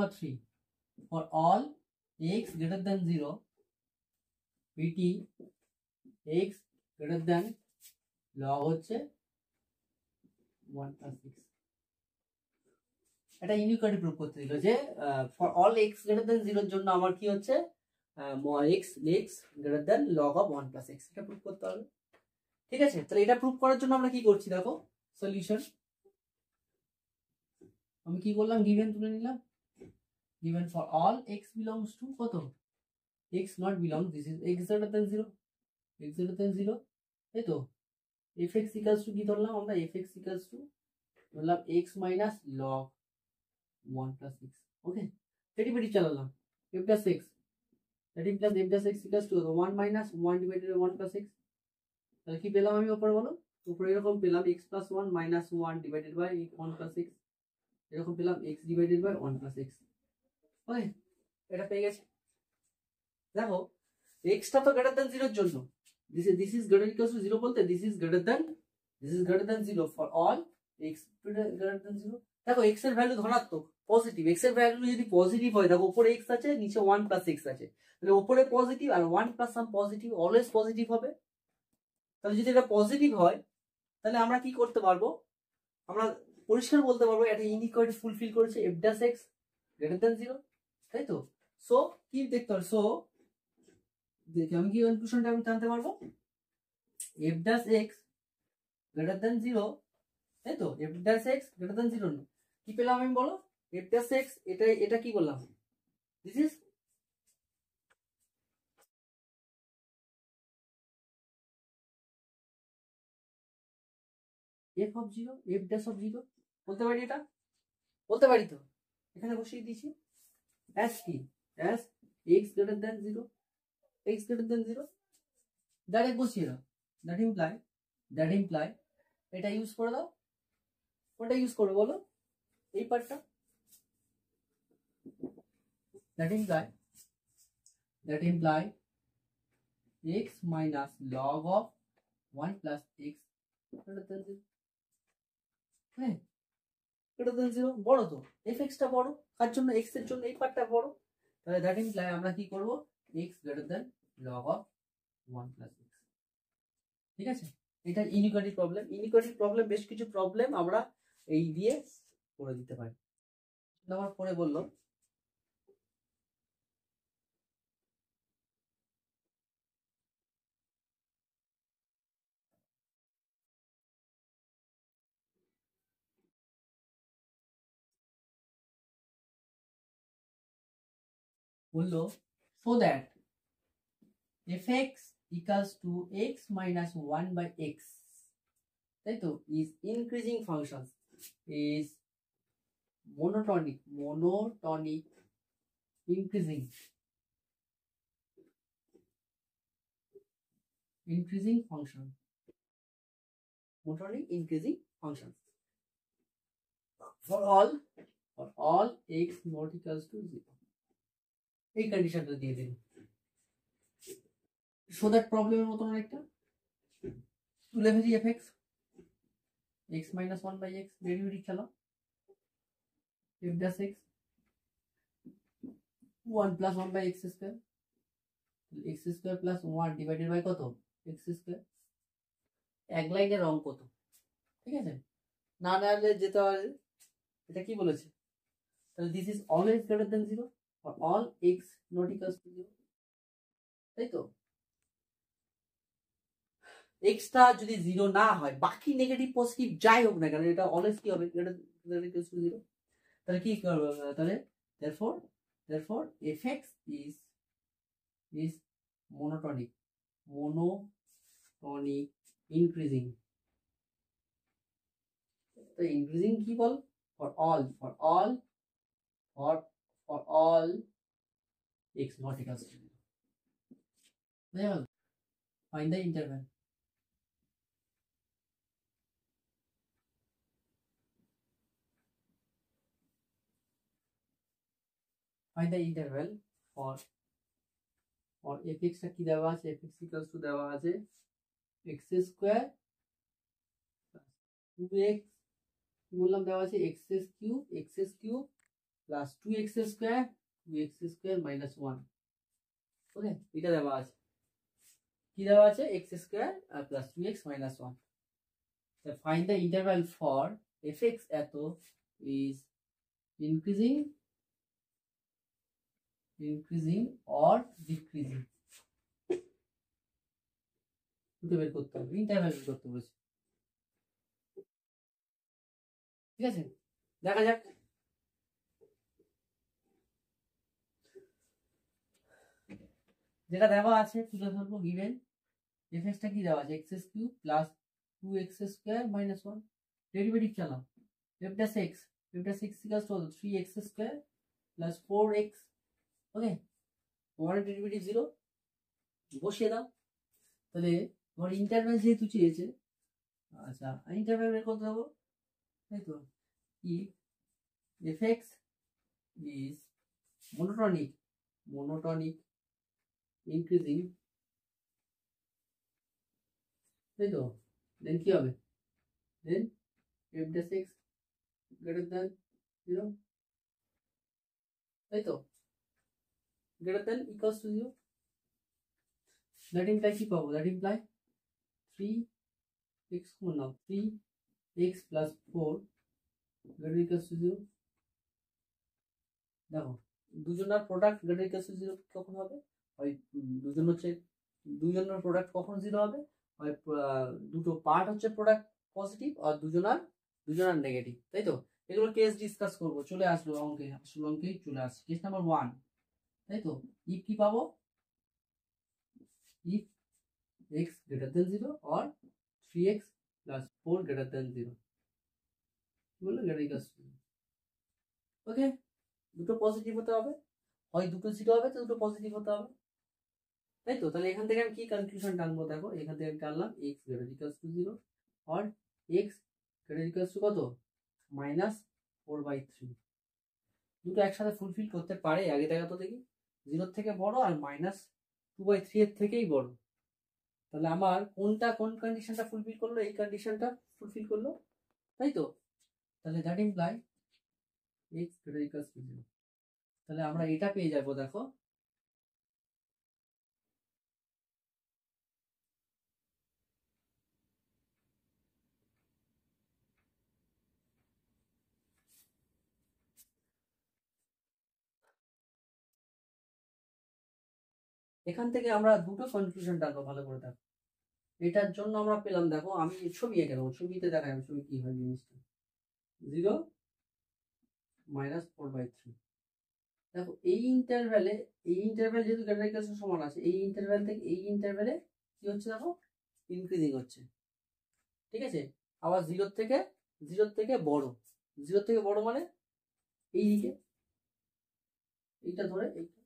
Number 3 for all x greater than 0 pt x greater than log হচ্ছে 1 plus 6 এটা inequality proof করতে দিল যে for all x greater than 0 এর জন্য আমার কি হচ্ছে x greater than log of 1 plus x এটা প্রুফ করতে হবে। ঠিক আছে, তাহলে এটা প্রুফ করার জন্য আমরা কি করছি দেখো সলিউশন। আমি কি করলাম, গিভেন তুলে নিলাম, given for all x belongs to কত x not belong, this is x greater than 0, x greater than 0 তাই তো। fx equals to কি ধরলাম আমরা, fx equals to ধরলাম x minus log 1 plus x। Okay, derivative চালালাম f plus x, that implies f plus x equals to 1 minus 1 divided by 1 plus x। তাহলে কি পেলাম আমি উপরে বলো, উপরে এরকম পেলাম x plus 1 minus 1 divided by 1 plus x, এরকম পেলাম x divided by 1 plus x। ওকে, এটা পেয়ে গেছে। দেখো x টা তো গ্রেটার দ্যান 0 এর জন্য, this is greater equals to 0 বলতে this is greater than 0 for all x greater than 0। দেখো x এর ভ্যালু ধনাত্মক পজিটিভ, x এর ভ্যালু যদি পজিটিভ হয় দেখো উপরে x আছে নিচে 1 plus x আছে, তাহলে উপরে পজিটিভ আর 1 plus সাম পজিটিভ, অলওয়েজ পজিটিভ হবে। তাহলে যদি এটা পজিটিভ হয় তাহলে আমরা কি করতে পারবো, আমরা পরিষ্কার বলতে পারবো এটা ইনইকুয়ালিটি ফুলফিল করেছে f dash x greater than 0, তাই তো। সো কি দেখতে হবে, সো দেখি আমি কি কনক্লুশনটা আমি জানতে পারবো, f dash x greater than 0, তাই তো, f dash x greater than 0 কি পেলাম আমি বলো, f dash x এটা কি বললাম, this is f of 0, f dash of 0 বলতে পারি, এটা বলতে পারি তো, এখানে বসিয়ে দিয়েছি as কি, as x greater than 0, x greater than 0 direct বসিয়ে দাও, that imply এটা ইউজ করে দাও, কোনটা ইউজ করবে বলো, এই পার্টটা, that imply x minus log of 1 plus x greater than 0, হ্যাঁ greater than 0 বড় তো, fx টা বড়, কার জন্য, x এর জন্য এই পার্টটা বড়, তাহলে that imply আমরা কি করব, x greater than log of 1 plus x। ঠিক আছে, এটা ইনইকুয়ালিটি প্রবলেম, ইনইকুয়ালিটি প্রবলেম বেশ কিছু প্রবলেম আমরা এই দিয়ে করে দিতে পারি। নাম্বার 4 বললো so that fx equals to x minus 1 by x, তাই তো, is increasing function, is monotonic increasing function, monotonic increasing function for all x not equals to 0, এই কন্ডিশনটা দিয়ে দিন। সো দ্যাট প্রবলেমের মতন একটা তুলে ফেলি fx x minus 1 by x, derivative চালাও, f dash x 1 plus 1 by x square, x square plus 1 divided by কত, x square, এক লাইনের অঙ্ক তো, ঠিক আছে, না নাহলে যেতে হবে, এটা কি বলেছে, তাহলে this is always greater than 0 for all x not equals to 0, তাই তো। x টা যদি 0 না হয়, বাকি নেগেটিভ পজিটিভ যাই হোক না কেন, এটা অলওয়েজ কি হবে, গ্রেটার দ্যান ইকুয়ালস টু 0, তাহলে কি করব, তাহলে therefore fx is monotonic increasing, তো increasing কি বল, for all x not equals to 0, find the interval, for fx টা কি দেওয়া আছে, fx equals to দেওয়া আছে x square plus 2x, কি বললাম দেওয়া আছে x cube plus 2x square minus 1। Okay, এটা দেওয়া আছে, কি দেওয়া আছে, এক্স স্কোয়ার আর plus 2x minus 1। Find the interval for fx এত ইজ ইনক্রিজিং অর ডিক্রিজিং। দুটো বের করতে হবে, ইন্টারভ্যাল বের করতে বলেছে। ঠিক আছে, দেখা যাক। যেটা দেওয়া আছে তুলে ধরবো। গিভেন এফএক্সটা কি দেওয়া আছে, x cube plus 2x square minus 1। Derivative চালাও, f dash x equals to 3x square plus 4x। ওকে, তোমার ডেরিভেটিভ 0 বসিয়ে দাও। তাহলে তোমার ইন্টারভ্যাল যেহেতু চেয়েছে, আচ্ছা ইন্টারভ্যাল বের করতে হবে, তাই তো। if fx is monotonic increasing, তাই তো, দেন কি হবে, দেন f dash x greater than 0, তাই তো, greater than equals to 0। that imply কি পাবো, that imply 3x now 3x plus 4 greater equals to 0। দেখো দুজনের প্রোডাক্ট greater equals to 0 কখন হবে, হয় দুজনের প্রোডাক্ট কখন 0 হবে, হয় দুটো পার্ট হচ্ছে প্রোডাক্ট পজিটিভ আর দুজনার নেগেটিভ, তাই তো। এগুলো কেস ডিসকাস করবো, চলে আসলো অঙ্কে, আসলে অঙ্কেই চলে আসছে কেস নাম্বার 1, তাই তো। ইফ কি পাবো, if x greater than 0 or 3x plus 4 greater than 0, কি বললো, greater equals to 0। ওকে, দুটো পজিটিভ হতে হবে, হয় দুটো 0 হবে তো দুটো পজিটিভ হতে হবে, তাই তো। তাহলে এখান থেকে আমি কি কনক্লুশন টানবো, দেখো এখান থেকে আমি টানলাম x greater equals to 0 or x greater equals to কত, -4/3। দুটো একসাথে ফুলফিল করতে পারে, আগে দেখা তো দেখি, 0 থেকে বড় আর -2/3 এর থেকেই বড়। তাহলে আমার কোন কন্ডিশনটা ফুলফিল করলো, এই কন্ডিশনটা ফুলফিল করলো, তাই তো। তাহলে that imply x greater equals to 0। তাহলে আমরা এটা পেয়ে যাবো, দেখো এখান থেকে আমরা দুটো কনক্লুশন টানবো, ভালো করে দেখো। এটার জন্য আমরা পেলাম, দেখো আমি ছবি এঁকে দেবো, ছবিতে দেখাই আমি ছবি কি হয় জিনিসটা, 0 -4/3। দেখো এই ইন্টারভ্যাল যেহেতু গ্রেটার ইকুয়াল টু সমান আছে, এই ইন্টারভ্যাল থেকে এই ইন্টারভ্যালে কি হচ্ছে, দেখো ইনক্রিজিং হচ্ছে, ঠিক আছে। আবার 0 থেকে বড়, 0 থেকে বড় মানে এই দিকে, এইটা ধরে এইটা।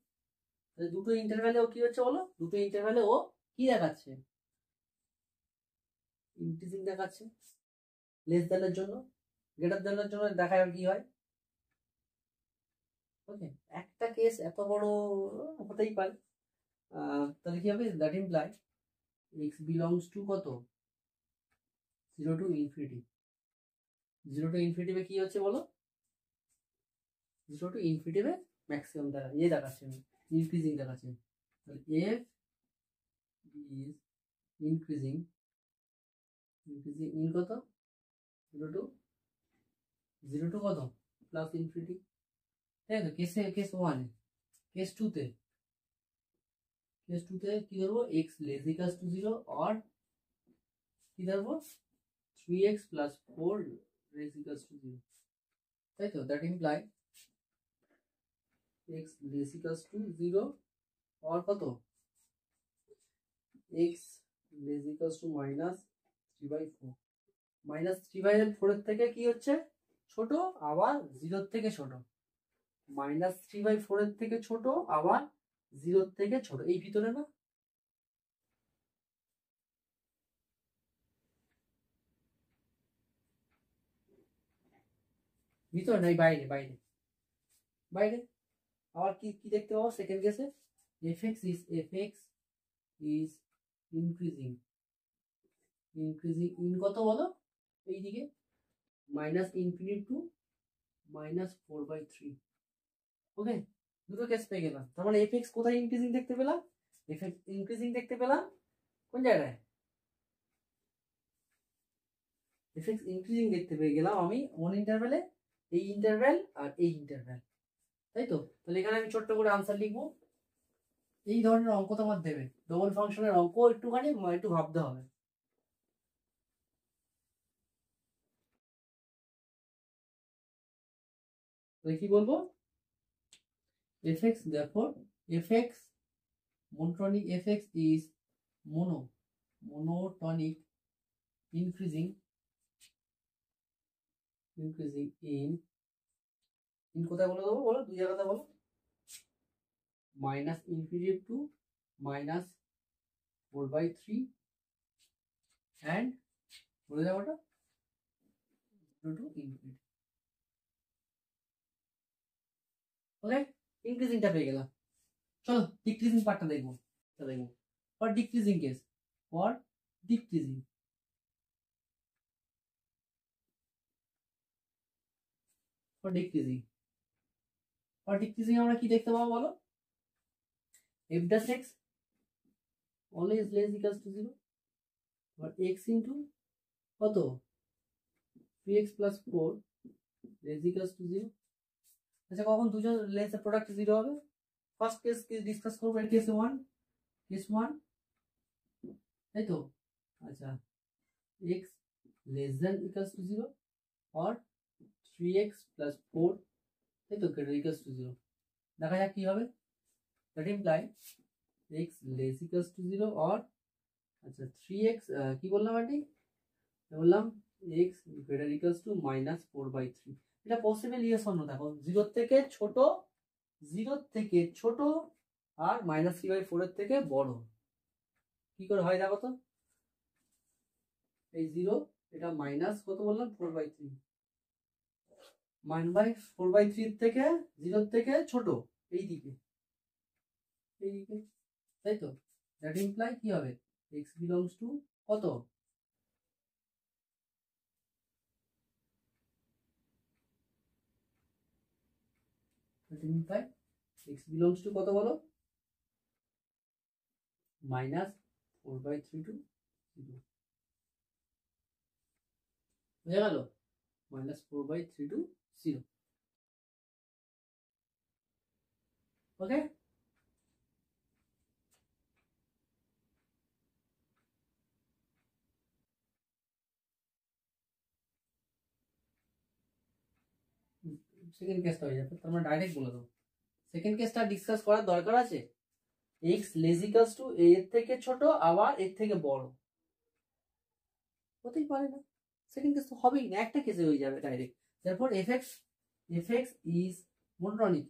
দুটো ইন্টারভ্যালে ও কি হচ্ছে বলো, দুটো ইন্টারভ্যালে ও কি দেখাচ্ছে, ইনক্রিজিং দেখাচ্ছে। লেস দ্যানের জন্য, গ্রেটার দ্যানের জন্য দেখায় কি হয়। ওকে, একটা কেস এত বড় হতেই পারে। তাহলে কি হবে, that imply x belongs to কত, 0 to infinity। 0 to infinity কি হচ্ছে বলো, 0 to infinity ম্যাক্সিমাম দেখাচ্ছে, ইনক্রিজিং দেখাচ্ছে। তাহলে f is increasing in কত, 0 to কত প্লাস ইনফিনিটি, তাই তো। কেস 1, কেস 2 তে কি ধরবো, x less equals to 0 or কি ধরবো 3x plus 4 less equals to 0, তাই তো। That imply x less equals to 0 or কত, x less equals to -3/4। -3/4 এর থেকে কি হচ্ছে ছোট, আবার 0 থেকে ছোট, -3/4 এর থেকে ছোট আবার 0 থেকে ছোট, এই ভিতরে না, ভিতরে নাই, বাইরে বাইরে বাইরে। আবার কি কি দেখতে পাবো সেকেন্ড কেসে, fx is increasing in কত বলো, এইদিকে -∞ to -4/3। ওকে, দুটো কেস পেয়ে গেলাম। তার মানে এফ এক্স কোথায় ইনক্রিজিং দেখতে পেলাম? এফ এক্স ইনক্রিজিং দেখতে পেলাম কোন জায়গায়? এফ এক্স ইনক্রিজিং দেখতে পেয়ে গেলাম আমি ওয়ান ইন্টারভ্যালে, এই ইন্টারভ্যাল আর এই ইন্টারভ্যাল, তাই তো? তাহলে এখানে আমি ছোট্ট করে আনসার লিখবো। এই ধরনের অঙ্ক তোমার দেবে, ডবল ফাংশনের অঙ্ক একটুখানি একটু ভাবতে হবে। তাহলে কি বলবো? F x, therefore F x monotonic F x is monotonic increasing in কোথায় বলে দেবো? বলো, দুই জায়গাতে বলো। Minus infinity two minus 4/3 and বলে যাবো ওটা টু ইনফিনিটি। ওকে, ইনক্রিজিংটা পেয়ে গেলাম। চলো ডিক্রিজিং পার্টটা দেখবো। For decreasing case, for decreasing আমরা কি দেখতে পাবো বলো? f dash x always less equals to 0, or x into কত 3x plus 4 less equals to 0। আচ্ছা, কখন দুজন লেস প্রোডাক্ট 0 হবে? ফার্স্ট কেস ডিসকাস করবো, কেস 1, তাই তো? আচ্ছা, x less than equals to 0 or 3x plus 4, তাই তো, greater equals to 0। দেখা যাক কি হবে। that imply x less equals to 0 or আচ্ছা 3x কি বললাম আন্টি? বললাম x greater equals to minus 4/3। এটা পসিবল ইয়েস অর নো? দেখো 0 থেকে ছোট আর মাইনাস 3/4 এর থেকে বড় কি করে হয় দেখো তো। এই 0, এটা মাইনাস কত বললাম 4/3, -4/3 থেকে 0 থেকে ছোট এই দিকে, তাই তো? দ্যাট ইমপ্লাই কি হবে? x বিলংস টু কত? That imply x belongs to কত বলো? -4/3 টু 0। হয়ে গেল -4/3 টু 0। ওকে, সেকেন্ড কেসটা হয়ে যাবে। তোমরা ডাইরেক্ট বলে দাও। সেকেন্ড কেসটা ডিসকাস করার দরকার আছে? x লেস ইকুয়ালস টু এর থেকে ছোট আবার এর থেকে বড় হতেই পারে না। সেকেন্ড কেস তো হবেই না, একটা কেসে হয়ে যাবে direct. therefore f(x) is monotonic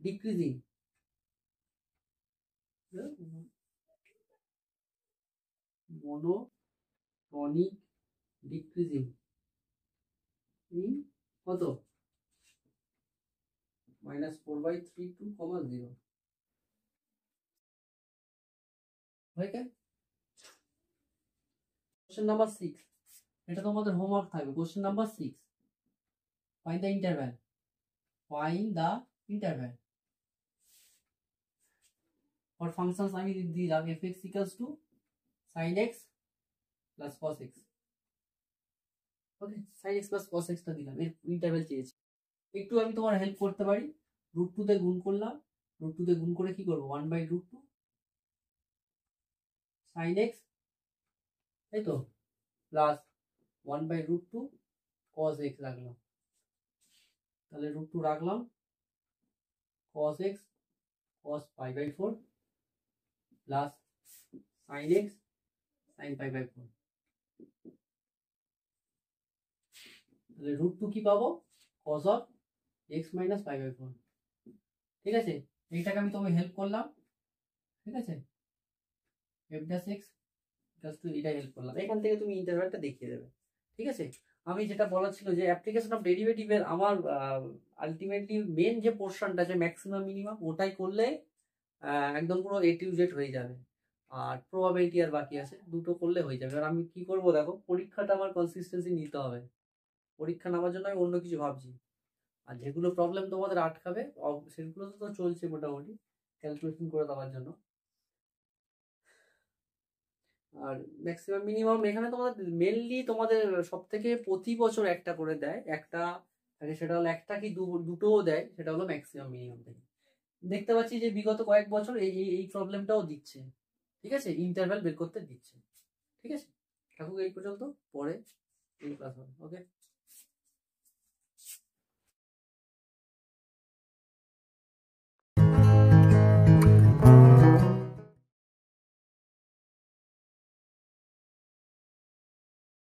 decreasing in কত? -4/3 to 0। কোশ্চেন নাম্বার 6, এটা তোমাদের হোমওয়ার্ক থাকবে। Question number 6, find the interval for functions. আমি দিলাম f(x) equals to sin x plus cos x। Okay, sin x plus cos x টা দিলাম, এর interval চেয়েছি। একটু আমি তোমার হেল্প করতে পারি। √2 তে গুণ করলাম, √2 তে গুণ করে কি করব? 1/√2 sin x, তাই তো, প্লাস 1/√2 cos x রাখলাম। তাহলে √2 রাখলাম, cos x cos π/4 plus sin x sin π/4। তাহলে √2 কি পাবো? cos of x minus π/4। ঠিক আছে, এইটাকে আমি তোমাকে হেল্প করলাম। ঠিক আছে, f dash x জাস্ট এটা হেল্প করলাম। এখান থেকে তুমি ইন্টারভ্যালটা দেখিয়ে দেবে। ঠিক আছে, আমি যেটা বলার ছিল যে অ্যাপ্লিকেশন অফ ডেরিভেটিভের আমার আলটিমেটলি মেন যে পোর্শনটা আছে ম্যাক্সিমাম মিনিমাম, ওটাই করলে একদম পুরো A to Z হয়ে যাবে। আর প্রবাবিলিটি আর বাকি আছে, দুটো করলে হয়ে যাবে। আর আমি কি করব দেখো, পরীক্ষাটা আমার কনসিস্টেন্সি নিতে হবে। পরীক্ষা নেওয়ার জন্য আমি অন্য কিছু ভাবছি। আর যেগুলো প্রবলেম তোমাদের আটকাবে সেগুলো তো চলছে মোটামুটি ক্যালকুলেশন করে দেওয়ার জন্য। আর ম্যাক্সিমাম মিনিমাম এখানে তোমাদের মেনলি তোমাদের সব থেকে প্রতি বছর একটা করে দেয়, একটা থাকে, সেটা হলো একটা কি দুটোও দেয়, সেটা হলো ম্যাক্সিমাম মিনিমাম থেকে। দেখতে পাচ্ছি যে বিগত কয়েক বছর এই এই প্রবলেমটাও দিচ্ছে, ঠিক আছে, ইন্টারভ্যাল বের করতে দিচ্ছে। ঠিক আছে, থাকুক এই পর্যন্ত, পরে ক্লাস হবে। ওকে।